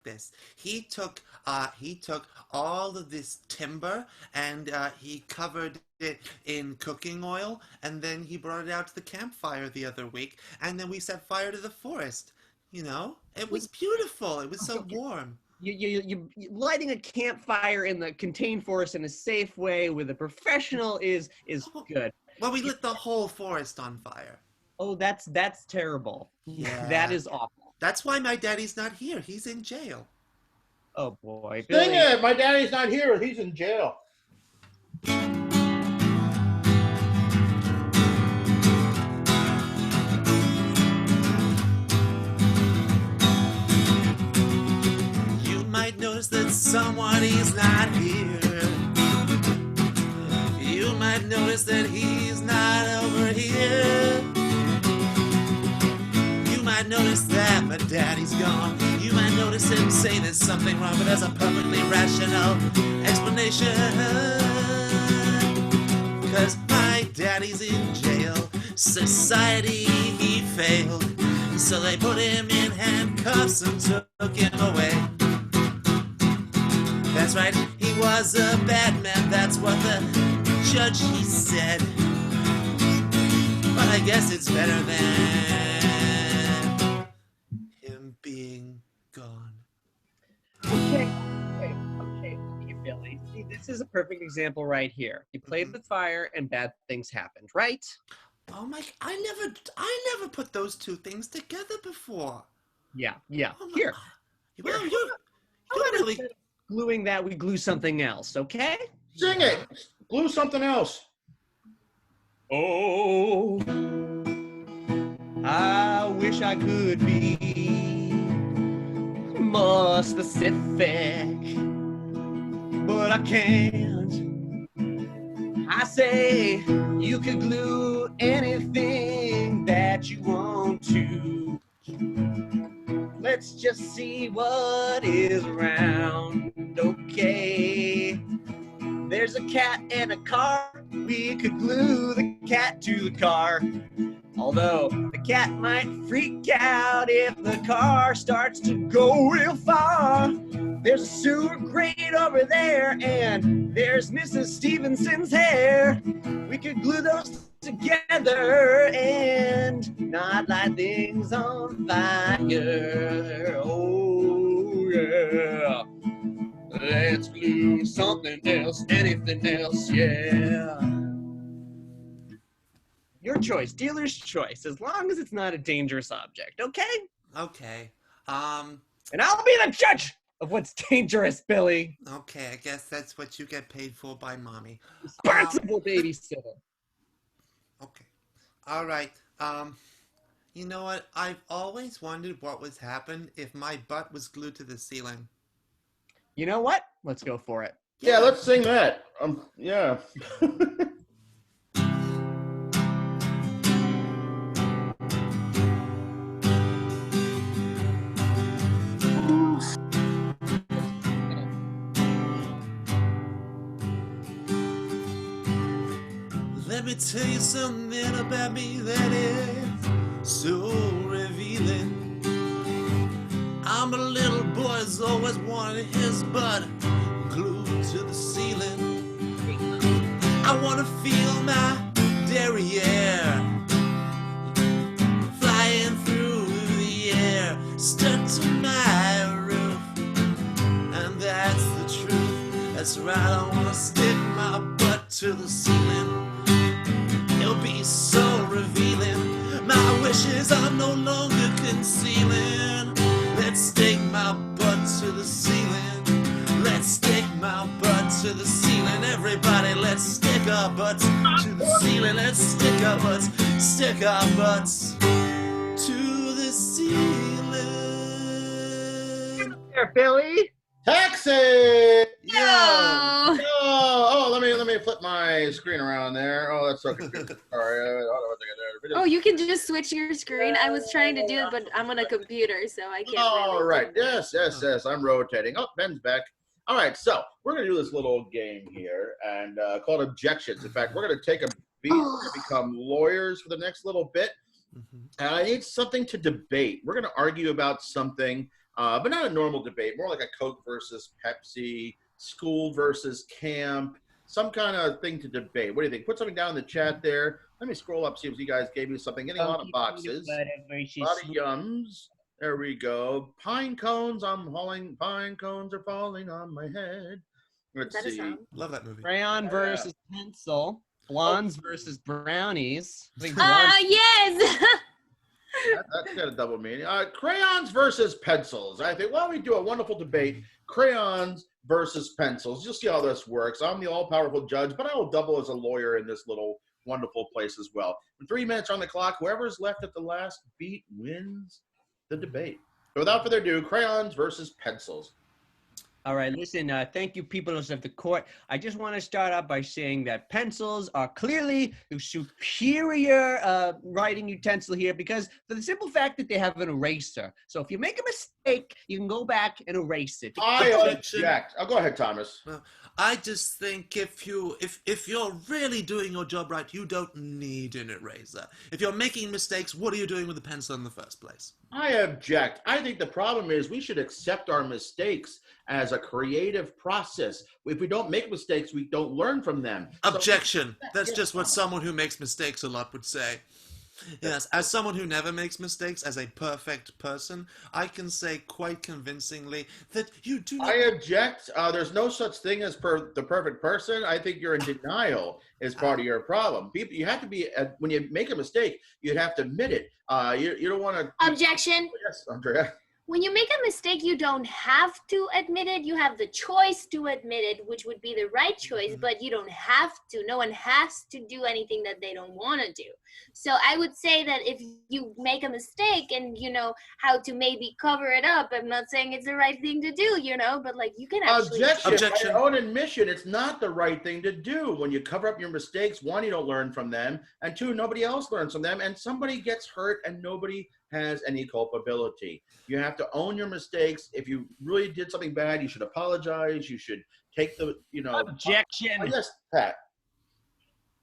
this. He took all of this timber and he covered it in cooking oil, and then he brought it out to the campfire the other week, and then we set fire to the forest. You know, it was beautiful. It was so warm. You lighting a campfire in the contained forest in a safe way with a professional is good. Well, we lit the whole forest on fire. Oh, that's terrible. That Yeah. is awful. That's why my daddy's not here. He's in jail. Oh boy, Sing Billy. it! My daddy's not here. He's in jail. You might notice that someone is not here. You might notice that he's not over here. You might notice that my daddy's gone. You might notice him say there's something wrong, but there's a perfectly rational explanation. Cause my daddy's in jail. Society, he failed. So they put him in handcuffs and took him away. That's right, he was a bad man, that's what the judge, he said. But I guess it's better than him being gone. Okay, Billy. See, this is a perfect example right here. You played with fire and bad things happened, right? Oh my, I never put those two things together before. Yeah. Oh my, Here. Well, Here. you're really... Instead of gluing that, we glue something else, okay? Sing it! Glue something else. Oh, I wish I could be more specific, but I can't. I say you could glue anything that you want to. Let's just see what is around, okay? There's a cat and a car. We could glue the cat to the car. Although the cat might freak out if the car starts to go real far. There's a sewer grate over there, and there's Mrs. Stevenson's hair. We could glue those together and not light things on fire. Oh, yeah. Let's glue something else, anything else, yeah. Your choice, dealer's choice, as long as it's not a dangerous object, okay? Okay. And I'll be the judge of what's dangerous, Billy. Okay, I guess that's what you get paid for by mommy. Responsible babysitter. Okay. All right. You know what? I've always wondered what would happen if my butt was glued to the ceiling. You know what? Let's go for it. Yeah, let's sing that. Yeah. Let me tell you something about me that is so revealing. I'm a little boy who's always wanted his butt glued to the ceiling. I wanna feel my derriere flying through the air, stuck to my roof. And that's the truth. That's right, I wanna stick my butt to the ceiling. It'll be so revealing. My wishes are no longer concealing. Let's stick my butt to the ceiling. Let's stick my butt to the ceiling. Everybody, let's stick our butts to the ceiling. Let's stick our butts to the ceiling. There, Billy. Taxi! No. Oh, let me flip my screen around there. Oh, that's okay. Sorry. Oh, you can just switch your screen. I was trying to do it, but I'm on a computer, so I can't. All really right. do it. Yes. I'm rotating. Oh, Ben's back. All right. So we're going to do this little game here and called Objections. In fact, we're going to take a beat. We're going to become lawyers for the next little bit. And I need something to debate. We're going to argue about something. but not a normal debate, more like a Coke versus Pepsi, school versus camp, some kind of thing to debate. What do you think? Put something down in the chat there. Let me scroll up, see if you guys gave me something. Getting a lot of boxes, a lot of yums. There we go. Pine cones, I'm hauling. Pine cones are falling on my head. Let's see. Love that movie. Crayon versus pencil. Blondes versus brownies. I think Yes. That's got a double meaning. Crayons versus pencils. I think, well, we do a wonderful debate. Crayons versus pencils. You'll see how this works. I'm the all-powerful judge, but I will double as a lawyer in this little wonderful place as well. 3 minutes on the clock. Whoever's left at the last beat wins the debate. So without further ado, crayons versus pencils. All right, listen, thank you, peoples of the court. I just want to start out by saying that pencils are clearly the superior writing utensil here because for the simple fact that they have an eraser. So if you make a mistake, you can go back and erase it. I object. Go ahead, Thomas. Well, I just think if you're really doing your job right, you don't need an eraser. If you're making mistakes, what are you doing with a pencil in the first place? I object. I think the problem is we should accept our mistakes as a creative process. If we don't make mistakes, we don't learn from them. Objection. That's just what someone who makes mistakes a lot would say. Yes, as someone who never makes mistakes, as a perfect person, I can say quite convincingly that you do not... I object. There's no such thing as the perfect person. I think you're in denial is part of your problem. People, you have to be, when you make a mistake, you'd have to admit it. You don't want to... Objection. Yes, Andrea. When you make a mistake, you don't have to admit it. You have the choice to admit it, which would be the right choice, but you don't have to. No one has to do anything that they don't want to do. So I would say that if you make a mistake and you know how to maybe cover it up, I'm not saying it's the right thing to do, you know, but like you can actually... Objection. By your own admission, it's not the right thing to do. When you cover up your mistakes, one, you don't learn from them, and two, nobody else learns from them, and somebody gets hurt and nobody has any culpability. You have to own your mistakes. If you really did something bad, you should apologize. You should take the, you know... Objection. Yes, Pat.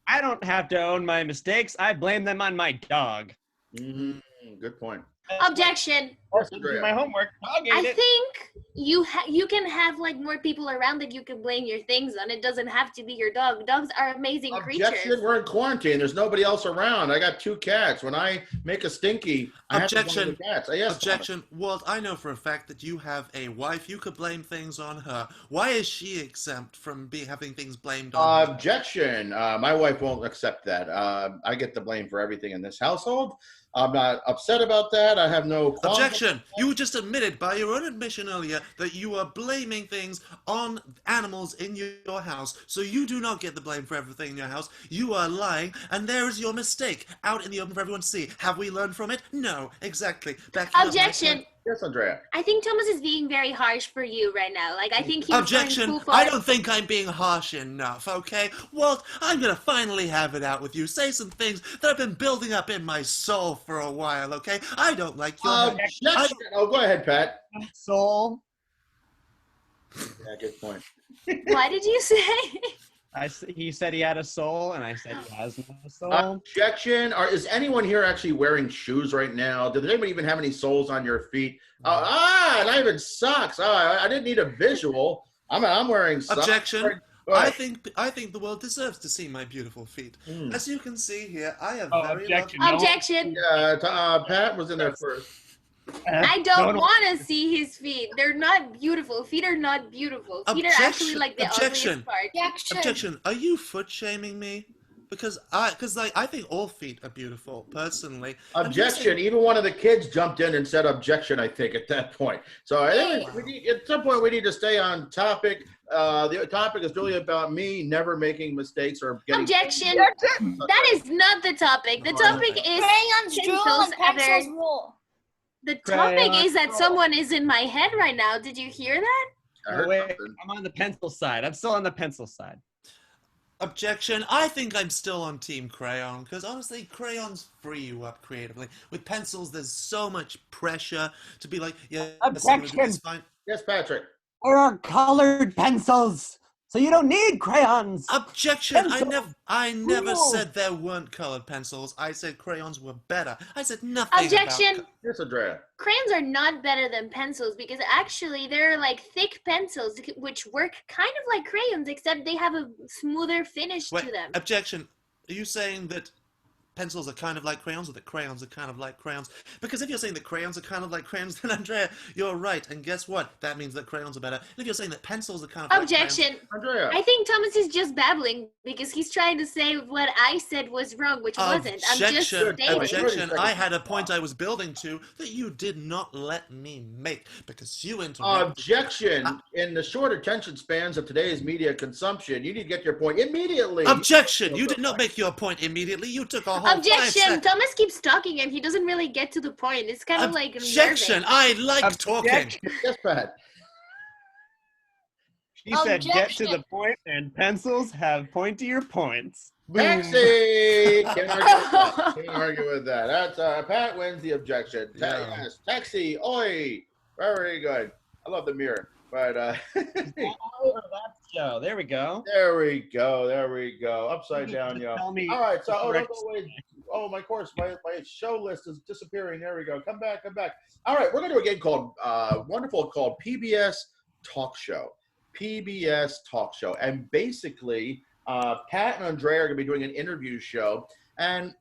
I don't have to own my mistakes. I blame them on my dog. Good point. Objection. Do my homework. I think you can have like more people around that you can blame your things on. It doesn't have to be your dog. Dogs are amazing creatures. We're in quarantine. There's nobody else around. I got 2 cats. When I make a stinky, I have to blame the cats. Yes, Objection. Walt, I know for a fact that you have a wife. You could blame things on her. Why is she exempt from having things blamed on her? Objection. My wife won't accept that. I get the blame for everything in this household. I'm not upset about that. I have no... Objection! You just admitted by your own admission earlier that you are blaming things on animals in your house, so you do not get the blame for everything in your house. You are lying, and there is your mistake out in the open for everyone to see. Have we learned from it? No, exactly. Objection! Yes, Andrea. I think Thomas is being very harsh for you right now. Like, I think he's Objection! I don't think I'm being harsh enough, okay? Walt, I'm gonna finally have it out with you. Say some things that I've been building up in my soul for a while, okay? I don't like your... Objection! Oh, go ahead, Pat. Soul. Yeah, good point. What did you say? He said he had a soul, and I said he has no soul. Objection. Is anyone here actually wearing shoes right now? Does anybody even have any soles on your feet? Not even socks. I didn't need a visual. I'm wearing socks. Objection. I think the world deserves to see my beautiful feet. As you can see here, I have very objection. Objection. Yeah, Pat was in there first. I don't want to see his feet. They're not beautiful. Feet are not beautiful. Feet are actually like the ugliest part. Objection. Are you foot shaming me? Because I think all feet are beautiful, personally. Objection. Even one of the kids jumped in and said objection, I think, at that point. So I think at some point we need to stay on topic. The topic is really about me never making mistakes or getting... Objection. That is not the topic. The topic is crayons, drool, and pencils rule. The topic is that someone is in my head right now. Did you hear that? I heard something. I'm on the pencil side. I'm still on the pencil side. Objection. I think I'm still on Team Crayon, because honestly, crayons free you up creatively. With pencils, there's so much pressure to be like, yeah, Objection. it's fine. Yes, Patrick. There are colored pencils. So you don't need crayons. Objection! Pencils. I never Cool. said there weren't colored pencils. I said crayons were better. I said nothing Objection! about... Yes, Andrea. Crayons are not better than pencils because actually they're like thick pencils which work kind of like crayons except they have a smoother finish Wait, to them. objection. Are you saying that pencils are kind of like crayons or that crayons are kind of like crayons? Because if you're saying that crayons are kind of like crayons, then Andrea, you're right. And guess what? That means that crayons are better. And if you're saying that pencils are kind of like crayons... Objection! Andrea. I think Thomas is just babbling because he's trying to say what I said was wrong, which wasn't. I'm just stating. Objection. I had a point I was building to that you did not let me make because you interrupted. Objection. In the short attention spans of today's media consumption, you need to get your point immediately. Objection! You did not make your point immediately. You took a whole 5 Objection! seconds. Thomas keeps talking and he doesn't really get to the point. It's kind of like Objection! unnerving. I like talking. Objection. Yes, Pat. She said, get to Objection. the point, and pencils have pointier points. Boom. Taxi! Can't argue with that. Can't argue with that. That's Pat wins the objection. Yeah. Yes, taxi, oi! Very good. I love the mirror, but Oh, that's so. There we go. there we go. There we go. Upside down, yo. Tell me All right, so the correct- wait. Oh, my course, my show list is disappearing. There we go. Come back. All right, we're gonna do a game called wonderful called PBS Talk Show. PBS Talk Show, and basically, Pat and Andrea are gonna be doing an interview show. And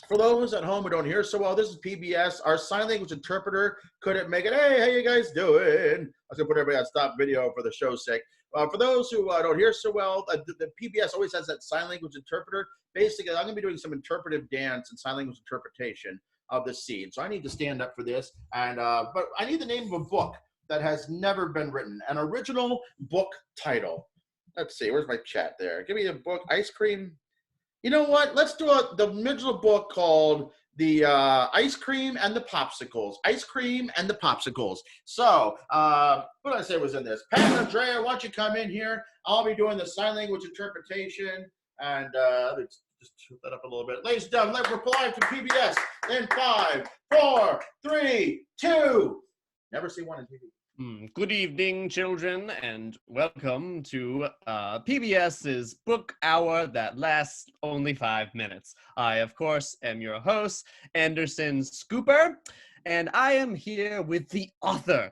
for those at home who don't hear so well, this is PBS. Our sign language interpreter couldn't make it. Hey, how you guys doing? I was gonna put everybody on stop video for the show's sake. For those who don't hear so well, the PBS always has that sign language interpreter. Basically, I'm going to be doing some interpretive dance and sign language interpretation of the scene. So I need to stand up for this. And but I need the name of a book that has never been written, an original book title. Let's see, where's my chat there? Give me a book, Ice Cream. You know what? Let's do the original book called the Ice Cream and the Popsicles. Ice Cream and the Popsicles. So, what did I say was in this? Pat and Andrea, why don't you come in here? I'll be doing the sign language interpretation. And let's just shoot that up a little bit. Ladies and gentlemen, we're live from PBS in 5, 4, 3, 2. Never see one in TV. Good evening, children, and welcome to PBS's book hour that lasts only 5 minutes. I, of course, am your host, Anderson Scooper, and I am here with the author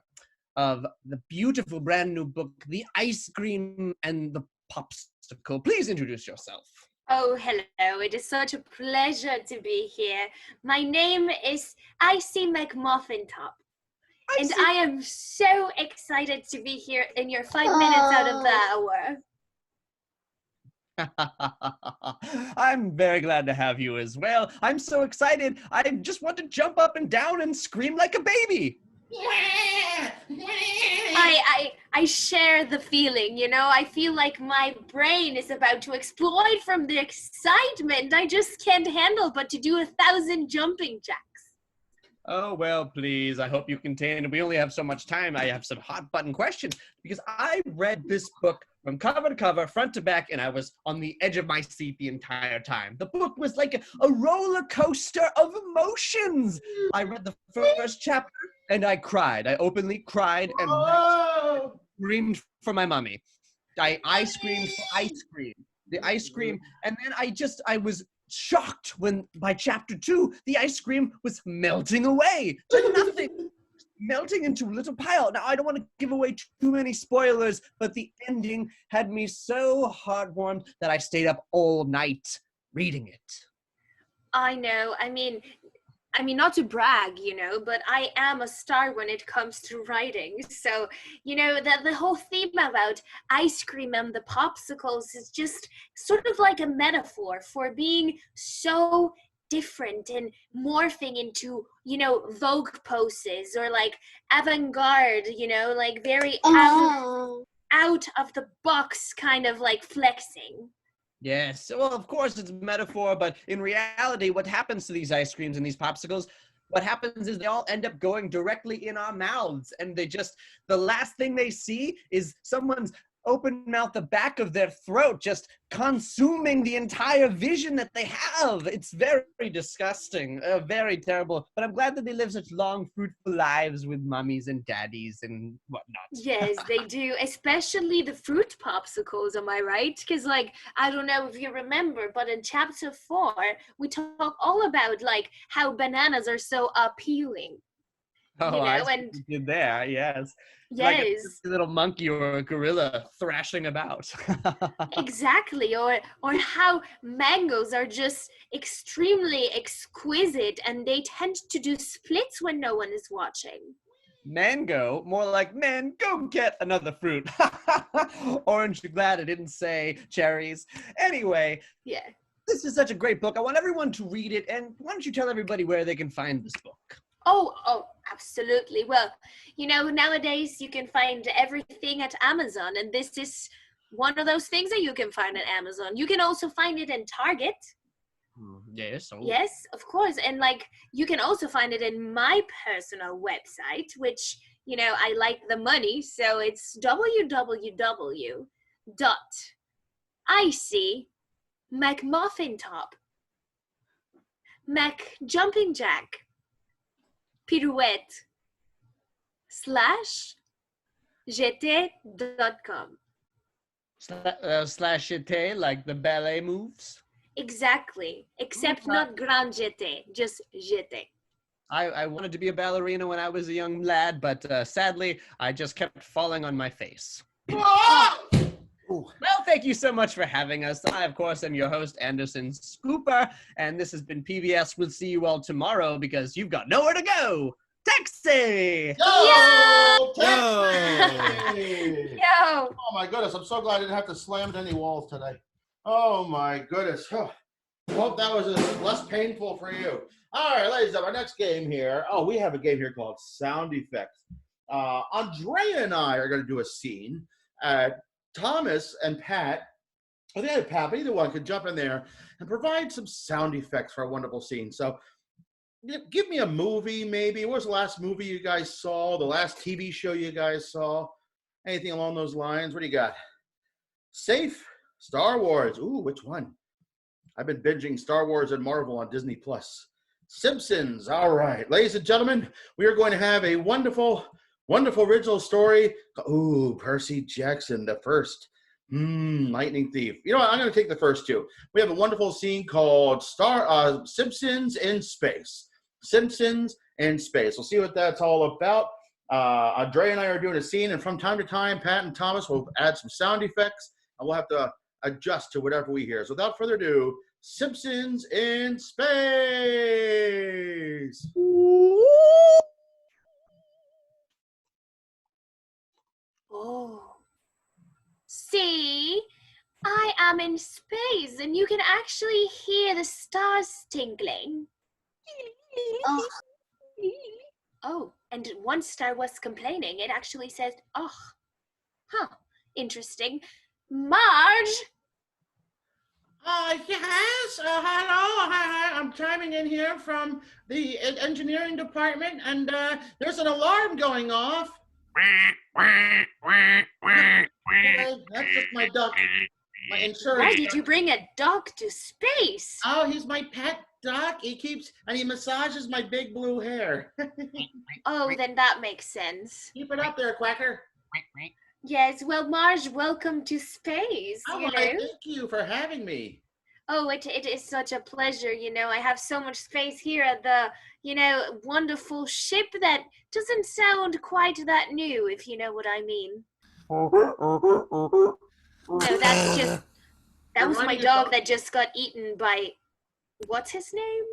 of the beautiful brand new book, The Ice Cream and the Popsicle. Please introduce yourself. Oh, hello. It is such a pleasure to be here. My name is Icy McMuffin Top. And I am so excited to be here in your 5 minutes out of the hour. I'm very glad to have you as well. I'm so excited. I just want to jump up and down and scream like a baby. I share the feeling, you know. I feel like my brain is about to explode from the excitement. I just can't handle but to do 1,000 jumping jacks. Oh, well, please. I hope you contain it. We only have so much time. I have some hot button questions because I read this book from cover to cover, front to back, and I was on the edge of my seat the entire time. The book was like a roller coaster of emotions. I read the first chapter and I cried. I openly cried and screamed for my mommy. I screamed for ice cream. The ice cream. And then I was shocked when by chapter 2 the ice cream was melting away to nothing, melting into a little pile. Now I don't want to give away too many spoilers, but the ending had me so heartwarmed that I stayed up all night reading it. I know. I mean, not to brag, you know, but I am a star when it comes to writing. So, you know, the whole theme about ice cream and the popsicles is just sort of like a metaphor for being so different and morphing into, you know, Vogue poses or like avant-garde, you know, like very out of the box kind of like flexing. Yes, well, of course it's a metaphor, but in reality, what happens to these ice creams and these popsicles, what happens is they all end up going directly in our mouths, and the last thing they see is someone's open mouth the back of their throat, just consuming the entire vision that they have. It's very disgusting, very terrible. But I'm glad that they live such long, fruitful lives with mummies and daddies and whatnot. Yes, they do, especially the fruit popsicles, am I right? Because, like, I don't know if you remember, but in chapter 4, we talk all about, like, how bananas are so appealing. Oh, you know, I see and what you did there, yes. Like yes, a little monkey or a gorilla thrashing about. exactly. Or how mangoes are just extremely exquisite, and they tend to do splits when no one is watching. Mango, more like, man, go get another fruit. Orange, you're glad I didn't say cherries. Anyway, Yeah. this is such a great book. I want everyone to read it. And why don't you tell everybody where they can find this book? Oh, absolutely. Well, nowadays you can find everything at Amazon, and this is one of those things that you can find at Amazon. You can also find it in Target. Yes. Yes, of course. And like, you can also find it in my personal website, which, I like the money. So it's www.ic.McMuffintop, Mac Jumping Jack, Pirouette /gt.com. Slash jeté, like the ballet moves? Exactly. Except not grand jeté, just jeté. I wanted to be a ballerina when I was a young lad, but sadly, I just kept falling on my face. Well, thank you so much for having us. I, of course, am your host, Anderson Scooper, and this has been PBS. We'll see you all tomorrow because you've got nowhere to go. Taxi! Yo! Yo! Oh my goodness, I'm so glad I didn't have to slam into any walls today. Oh my goodness. Oh, hope that was less painful for you. All right, ladies and gentlemen, our next game here. Oh, we have a game here called Sound Effects. Andrea and I are going to do a scene. Thomas and Pat, I think Pat, but either one could jump in there and provide some sound effects for a wonderful scene. So give me a movie, maybe. What was the last movie you guys saw? The last TV show you guys saw? Anything along those lines? What do you got? Safe? Star Wars. Ooh, which one? I've been binging Star Wars and Marvel on Disney+. Simpsons. All right. Ladies and gentlemen, we are going to have a wonderful original story. Ooh, Percy Jackson, the first. Lightning Thief. You know what? I'm going to take the first two. We have a wonderful scene called Simpsons in Space. Simpsons in Space. We'll see what that's all about. Andrea and I are doing a scene, and from time to time, Pat and Thomas will add some sound effects, and we'll have to adjust to whatever we hear. So without further ado, Simpsons in Space. Oh. See? I am in space, and you can actually hear the stars tinkling. Oh, and one star was complaining. It actually says, oh. Huh. Interesting. Marge? Yes. Hello. Hi. I'm chiming in here from the engineering department, and there's an alarm going off. That's just my duck. My insurance. Why did you bring a duck to space? Oh, he's my pet duck. He massages my big blue hair. Oh, then that makes sense. Keep it up there, Quacker. Yes, well, Marge, welcome to space. Oh, thank you for having me. Oh, it is such a pleasure. I have so much space here at the, wonderful ship that doesn't sound quite that new, if you know what I mean. No, that was my dog that just got eaten by, what's his name?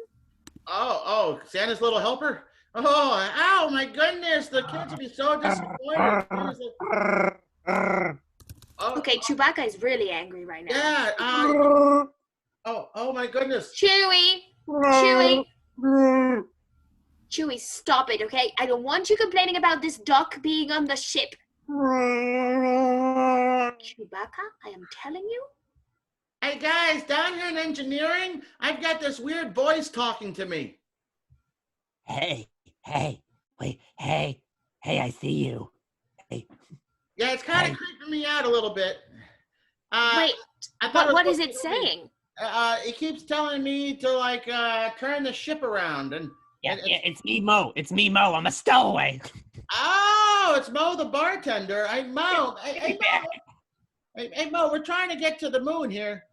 Oh, Santa's little helper? Oh, my goodness, the kids will be so disappointed. Okay, Chewbacca is really angry right now. Yeah, oh my goodness. Chewie, stop it, okay? I don't want you complaining about this duck being on the ship. Chewbacca, I am telling you. Hey guys, down here in engineering, I've got this weird voice talking to me. Hey, I see you. Hey, Yeah, it's kind of creeping me out a little bit. Wait, what is it saying? It keeps telling me to like turn the ship around and. It's me, Mo. It's me, Mo. I'm a stowaway. Oh, it's Mo the bartender. Mo. Hey, Mo, we're trying to get to the moon here.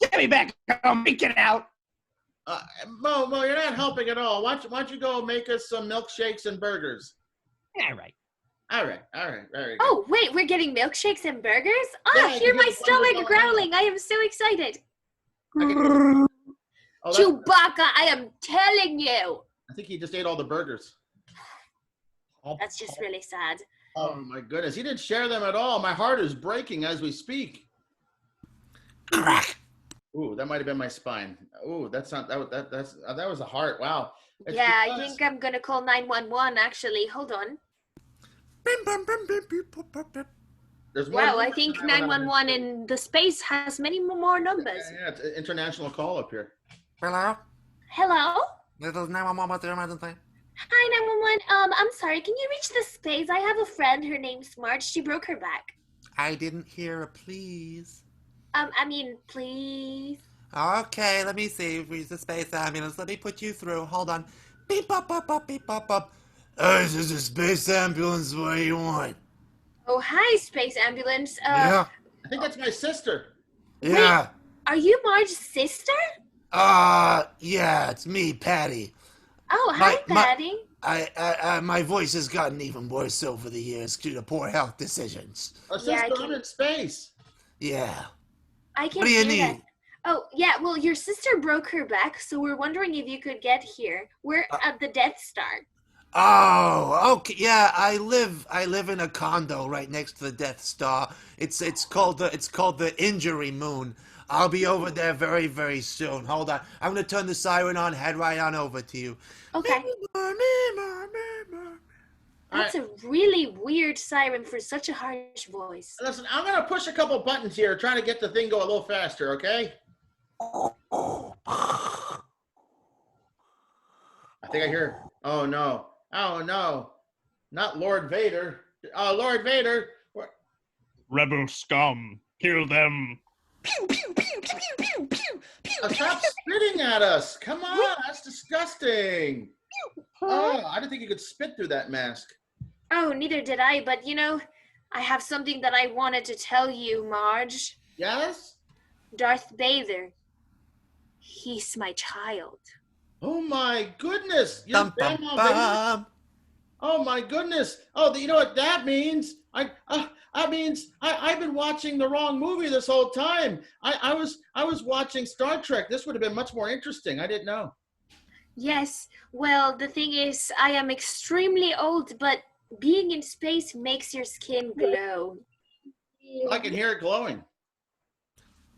Get me back. I'm making out. Mo, you're not helping at all. Why don't you go make us some milkshakes and burgers? All right. Very good. Oh, wait, we're getting milkshakes and burgers? Yeah, hear my stomach growling. I am so excited. Chewbacca, I am telling you. I think he just ate all the burgers. That's just really sad. Oh my goodness, he didn't share them at all. My heart is breaking as we speak. Crack. Ooh, that might have been my spine. Ooh, that's not that was a heart. Wow. I think I'm gonna call 911. Actually, hold on. Wow, I think 911 in the space has many more numbers. Yeah, it's an international call up here. Hello? This is 911. What's your emergency? Hi, 911. I'm sorry. Can you reach the space? I have a friend. Her name's Marge. She broke her back. I didn't hear a please. Please. Okay, let me see. Reach the space ambulance. Let me put you through. Hold on. Beep, bop, bop, bop, beep, bop, bop. This is a space ambulance. What do you want? Oh, hi, space ambulance. Yeah. I think that's my sister. Yeah. Wait, are you Marge's sister? Yeah, it's me, Patty. Oh, hi, Patty. My voice has gotten even worse over the years due to poor health decisions. I'm in space. Yeah. I can What do you hear need? that. Oh, yeah, well, your sister broke her back, so we're wondering if you could get here. We're at the Death Star. Oh, okay. Yeah, I live in a condo right next to the Death Star. It's called the Injury Moon. I'll be over there very, very soon. Hold on. I'm gonna turn the siren on, head right on over to you. Okay. That's a really weird siren for such a harsh voice. Listen, I'm gonna push a couple buttons here, trying to get the thing go a little faster, okay? I think I hear. Oh no! Not Lord Vader. Lord Vader. Rebel scum. Kill them. Stop spitting at us! Come on, that's disgusting. Oh, I didn't think you could spit through that mask. Oh, neither did I, but I have something that I wanted to tell you, Marge. Yes? Darth Vader. He's my child. Oh my goodness! Your Bum, bum, grandma bum. Vader? Oh my goodness! Oh, you know what that means? That means I've been watching the wrong movie this whole time. I was watching Star Trek. This would have been much more interesting. I didn't know. Yes, well, the thing is, I am extremely old, but being in space makes your skin glow. I can hear it glowing.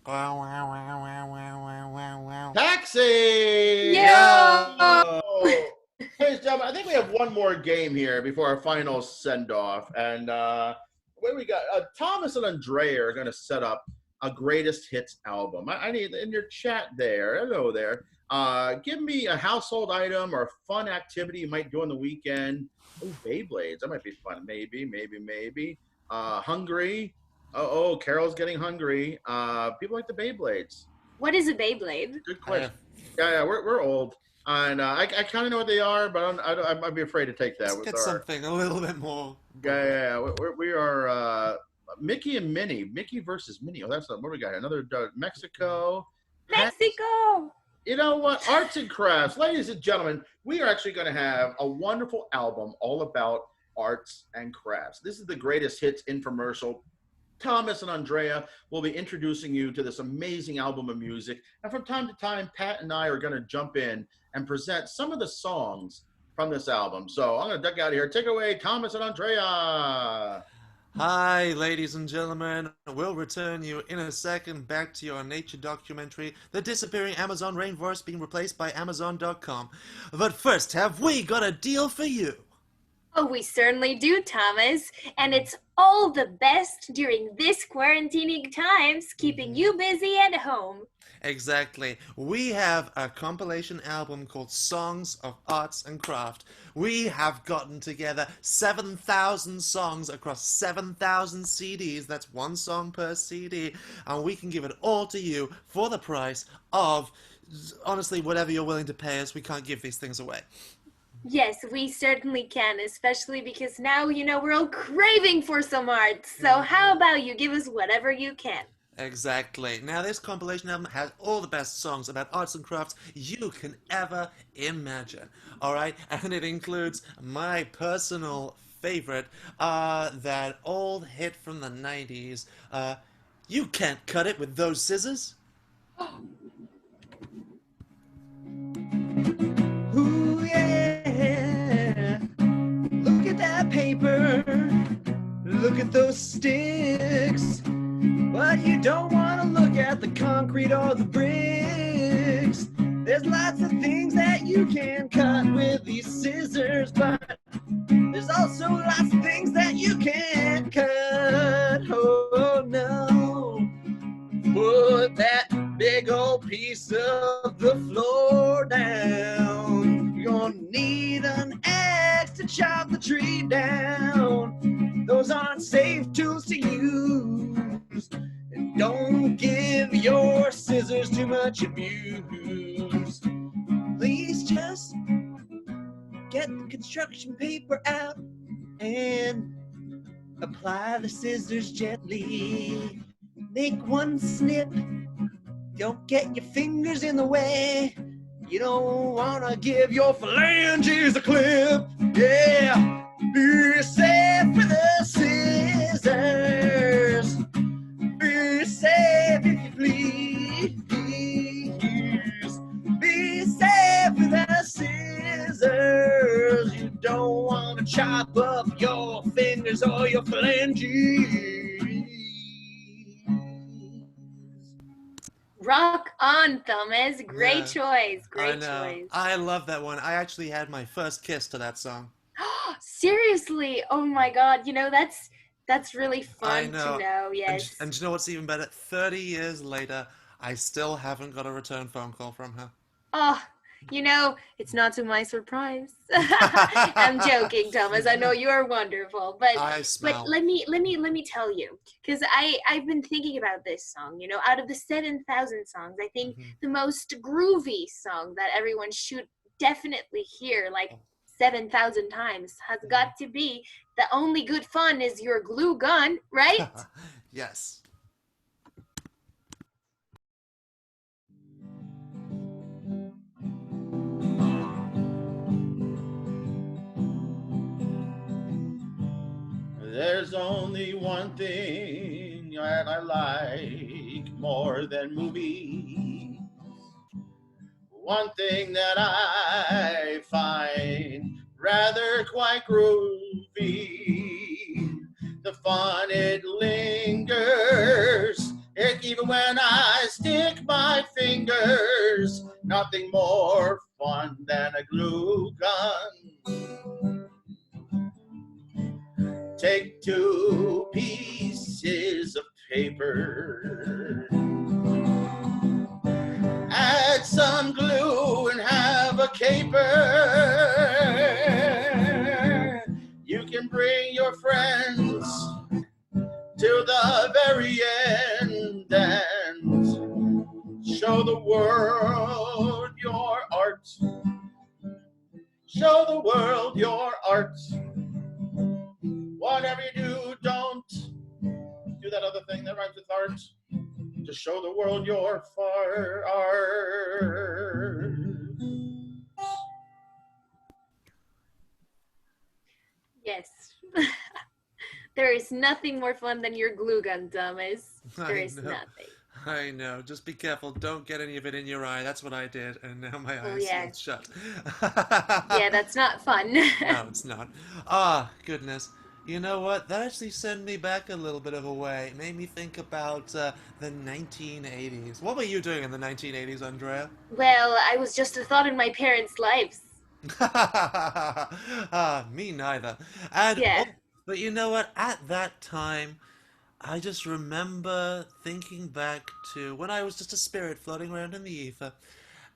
Wow, wow, wow, wow, wow, wow, wow. Taxi! Yeah! Oh. Ladies and gentlemen, I think we have one more game here before our final send-off. And what we got? Thomas and Andrea are going to set up a greatest hits album. I need, in your chat there, hello there, give me a household item or a fun activity you might do on the weekend. Oh, Beyblades. That might be fun. Maybe. Hungry. Oh, Carol's getting hungry. People like the Beyblades. What is a Beyblade? Good question. Yeah, we're old. And I kind of know what they are, but I'd be afraid to take that. Let's get something a little bit more. Yeah. We are Mickey and Minnie. Mickey versus Minnie. Oh, that's what do we got here? Another Mexico. Mexico! You know what? Arts and crafts. Ladies and gentlemen, we are actually going to have a wonderful album all about arts and crafts. This is the greatest hits infomercial. Thomas and Andrea will be introducing you to this amazing album of music. And from time to time, Pat and I are going to jump in and present some of the songs from this album. So I'm going to duck out of here. Take it away, Thomas and Andrea. Hi, ladies and gentlemen. We'll return you in a second back to your nature documentary, The Disappearing Amazon Rainforest Being Replaced by Amazon.com. But first, have we got a deal for you? Oh, we certainly do, Thomas. And it's all the best during this quarantining times, keeping you busy at home. Exactly. We have a compilation album called Songs of Arts and Craft. We have gotten together 7,000 songs across 7,000 CDs. That's one song per CD. And we can give it all to you for the price of, honestly, whatever you're willing to pay us. We can't give these things away. Yes, we certainly can, especially because now, we're all craving for some art. So how about you give us whatever you can? Exactly. Now, this compilation album has all the best songs about arts and crafts you can ever imagine. All right? And it includes my personal favorite, that old hit from the 90s. You can't cut it with those scissors. Ooh, yeah. Look at that paper. Look at those sticks. But you don't want to look at the concrete or the bricks. There's lots of things that you can cut with these scissors, but there's also lots of things that you can't cut. Oh no. Put that big old piece of the floor down. You're gonna need an axe to chop the tree down. Those aren't safe tools to use. And don't give your scissors too much abuse. Please just get the construction paper out and apply the scissors gently. Make one snip. Don't get your fingers in the way. You don't want to give your phalanges a clip. Yeah, be safe with the scissors. Be safe if you please. Be safe with the scissors. You don't want to chop up your fingers or your phalanges. Rock on, Thomas. Great choice. I Great know. choice. I love that one. I actually had my first kiss to that song. Seriously? Oh my God. That's really I fun know. to know. Yes. And you know what's even better? 30 years later, I still haven't got a return phone call from her. Oh, it's not to my surprise. I'm joking, Thomas. I know you are wonderful, but I smell. let me tell you, because I've been thinking about this song. Out of the 7,000 songs, I think the most groovy song that everyone should definitely hear, like 7,000 times, has got to be "The Only Good Fun Is Your Glue Gun," right? Yes. There's only one thing that I like more than movies. One thing that I find rather quite groovy. The fun, it lingers, even when I stick my fingers. Nothing more fun than a glue gun. Take two pieces of paper, add some glue and have a caper. You can bring your friends to the very end and show the world your art. Show the world your art. Whatever you do, don't do that other thing that rhymes with art. To show the world your far art. Yes. There is nothing more fun than your glue gun, Thomas. There is nothing. I know. Just be careful. Don't get any of it in your eye. That's what I did, and now my eye is shut. Yeah, that's not fun. No, it's not. Ah, goodness. You know what? That actually sent me back a little bit of a way. It made me think about the 1980s. What were you doing in the 1980s, Andrea? Well, I was just a thought in my parents' lives. Me neither. And Yeah. but you know what? At that time, I just remember thinking back to when I was just a spirit floating around in the ether,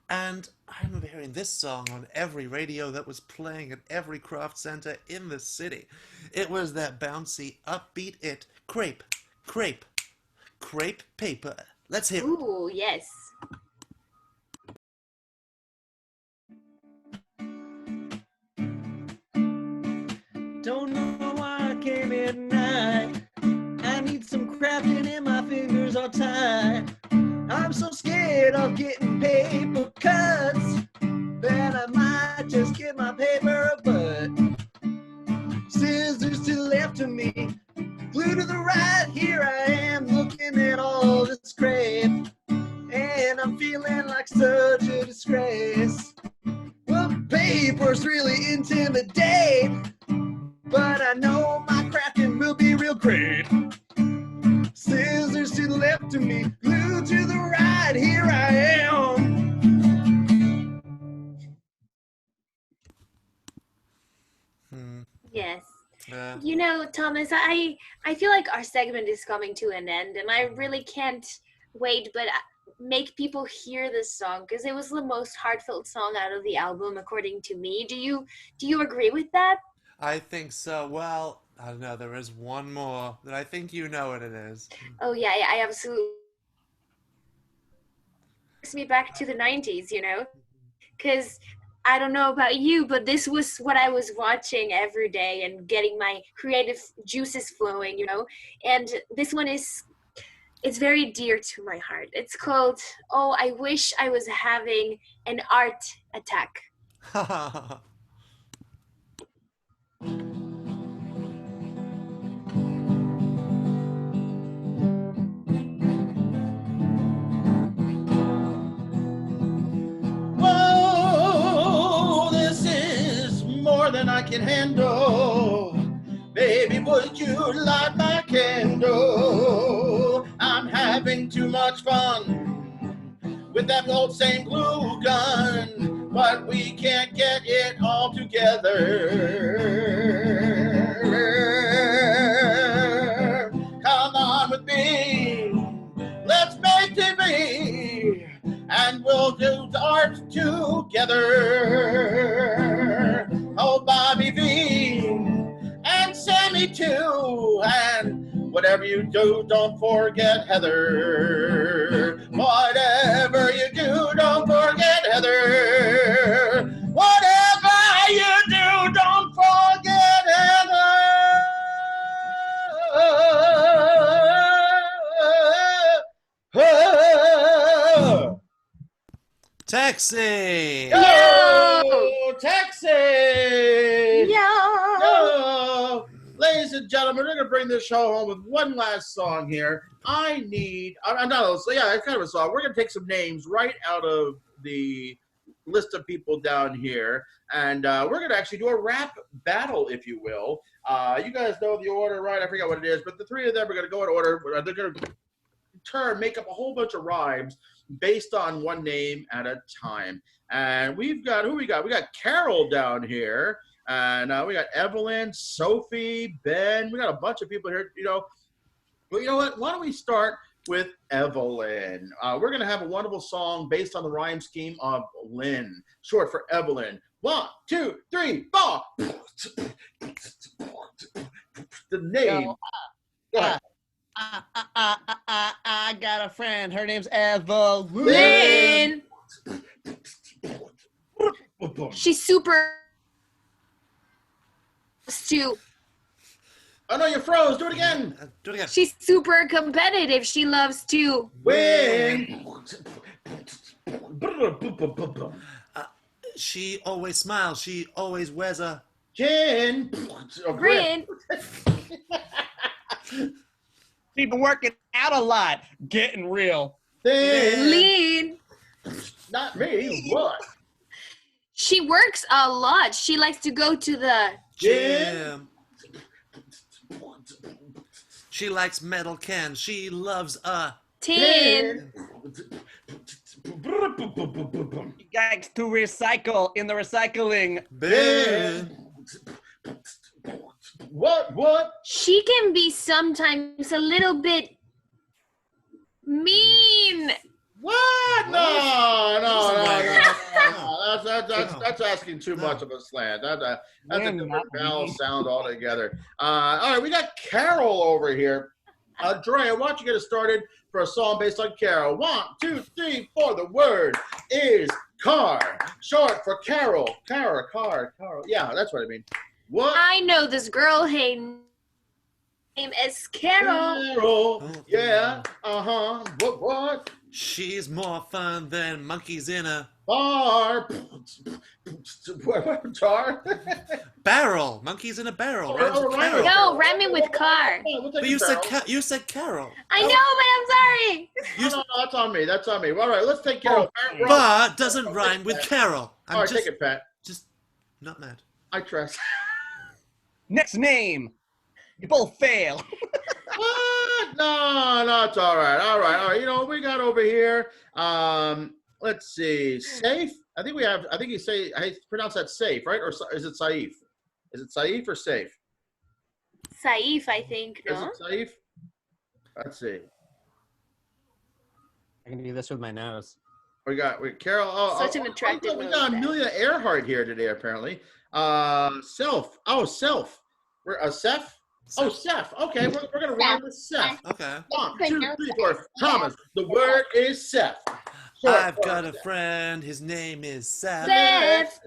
and I remember hearing this song on every radio that was playing at every craft center in the city. It was that bouncy, upbeat crepe, crepe, crepe paper. Let's hear it. Ooh, yes. Don't know why I came at night. I need some crafting and my fingers are tied. I'm so scared of getting paper cuts that I might just give my paper a butt. Scissors to the left of me, glue to the right. Here I am looking at all this crap, and I'm feeling like such a disgrace. Well, paper's really intimidate, but I know my crafting will be real great. Scissors to the left of me, glue to the right. Here I am. Yes. Uh, You know, Thomas, I feel like our segment is coming to an end, and I really can't wait but make people hear this song because it was the most heartfelt song out of the album, according to me. Do you agree with that? I think so. Well, I don't know. There is one more that I think you know what it is. Oh yeah, I absolutely takes me back to the 90s, you know, because I don't know about you, but this was what I was watching every day and getting my creative juices flowing, you know. And this one it's very dear to my heart. It's called "Oh, I Wish I Was Having an Art Attack." Whoa, this is more than I can handle. Baby, would you light my candle? I'm having too much fun with that old same glue gun, but we can't get it all together. Come on with me, let's make TV, and we'll do art together. Oh, Bobby V and Sammy too, and whatever you do, don't forget Heather. Whatever you do, don't forget Heather. Whatever you do, don't forget Heather. Taxi! Yo, Texas! Yo! Yo! Ladies and gentlemen, we're going to bring this show home with one last song here. I'm not, yeah, it's kind of a song. We're going to take some names right out of the list of people down here, and we're going to actually do a rap battle, if you will. You guys know the order, right? I forget what it is, but the three of them are going to go in order. They're going to make up a whole bunch of rhymes based on one name at a time. And we've got, who we got? We got Carol down here. And we got Evelyn, Sophie, Ben. We got a bunch of people here, you know. But you know what? Why don't we start with Evelyn? We're going to have a wonderful song based on the rhyme scheme of Lynn, short for Evelyn. 1, 2, 3, 4. The name. Yo, Go ahead. I got a friend. Her name's Evelyn. Lynn! She's super to Oh no, you froze. Do it again. Do it again. she's super competitive. She loves to Win. She always smiles. She always wears a. Gin. grin. She's been working out a lot, getting real. Thin. Lean. Not me. What? She works a lot. She likes to go to the Gym. She likes metal cans. She loves a. tin. He likes to recycle in the recycling Bin. What? She can be sometimes a little bit mean. What? No. That's asking too much of a slant. That's a different vowel sound altogether. All right, we got Carol over here. Drea, why don't you get us started for a song based on Carol? 1, 2, 3, 4. The word is car, short for Carol. Carol. Yeah, that's what I mean. What? I know this girl. Hey, name is Carol. Yeah. What? She's more fun than monkeys in a Bar. Tar. barrel. Monkeys in a barrel. Oh, Rhymes with right. Carol. No, rhyming with car. But you said you said Carol. I know, but I'm sorry. No, that's on me. All right, let's take Carol. But doesn't rhyme with Carol. All right, take it, Pat. Just not mad. I trust. Next name. You both fail. What? No, it's all right. All right. You know what we got over here? Let's see. Safe. I think you say. I pronounce that safe, right? Or is it Saif? Is it Saif or safe? Saif, I think. Is No. it Saif? Let's see. I can do this with my nose. We Carol. Such an attractive we got nose. Amelia Earhart here today, apparently. Self. Oh, self. We're a Seth. Oh, Seth. Okay, we're gonna rhyme with Seth. Okay. 1, 2, 3, 4. Thomas. The word is Seth. I've got a friend. His name is Seth. Seth.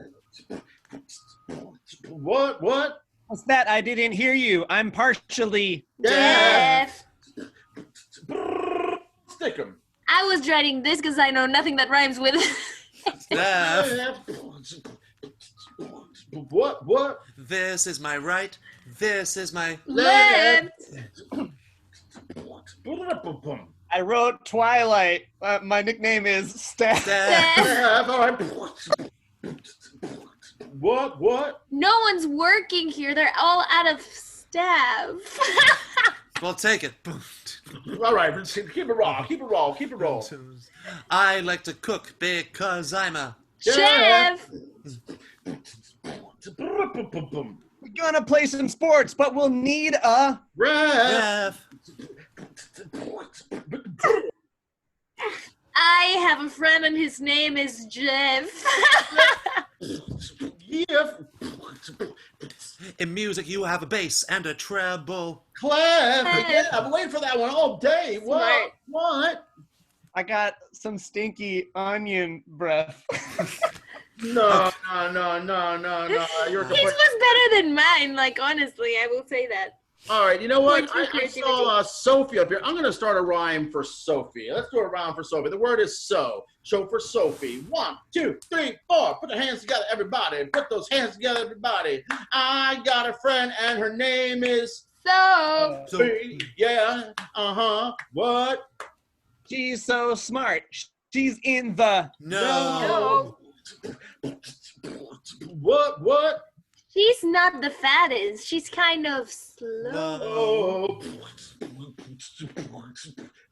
What? What's that? I didn't hear you. I'm partially. Jeff. Stick 'em. I was writing this because I know nothing that rhymes with. Seth. What? This is my right. This is my Left. I wrote Twilight. My nickname is Steph. Seth. All right. What? No one's working here. They're all out of staff. Well, take it. All right, keep it raw. I like to cook because I'm a Chef. We're gonna play some sports, but we'll need a. Ref. I have a friend and his name is Jeff. Yeah. In music, you have a bass and a treble. Clef. Yeah, I've been waiting for that one all day. Smart. What? I got some stinky onion breath. No. You're His was better than mine. Like, honestly, I will say that. All right, you know what? Point for I saw Sophie up here. I'm going to start a rhyme for Sophie. Let's do a rhyme for Sophie. The word is so. Show for Sophie. 1, 2, 3, 4. Put your hands together, everybody. Put those hands together, everybody. I got a friend, and her name is So, Sophie. Yeah. What? She's so smart. She's in the. No. What? she's not the fattest. She's kind of slow. Oh.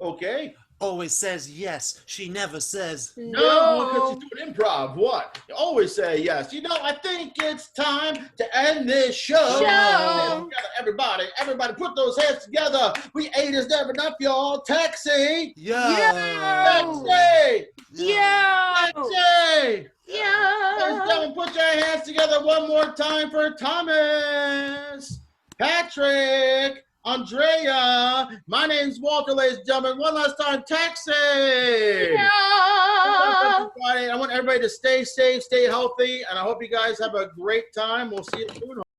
Okay. Always says yes. She never says. No, because she's doing improv. What? You always say yes. You know, I think it's time to end this show. Everybody, put those hands together. We 8 is never enough, y'all. Taxi. Taxi. Taxi. Ladies and gentlemen, put your hands together one more time for Thomas, Patrick, Andrea. My name's Walter, ladies and gentlemen. One last time, Taxi. I want everybody to stay safe, stay healthy, and I hope you guys have a great time. We'll see you soon.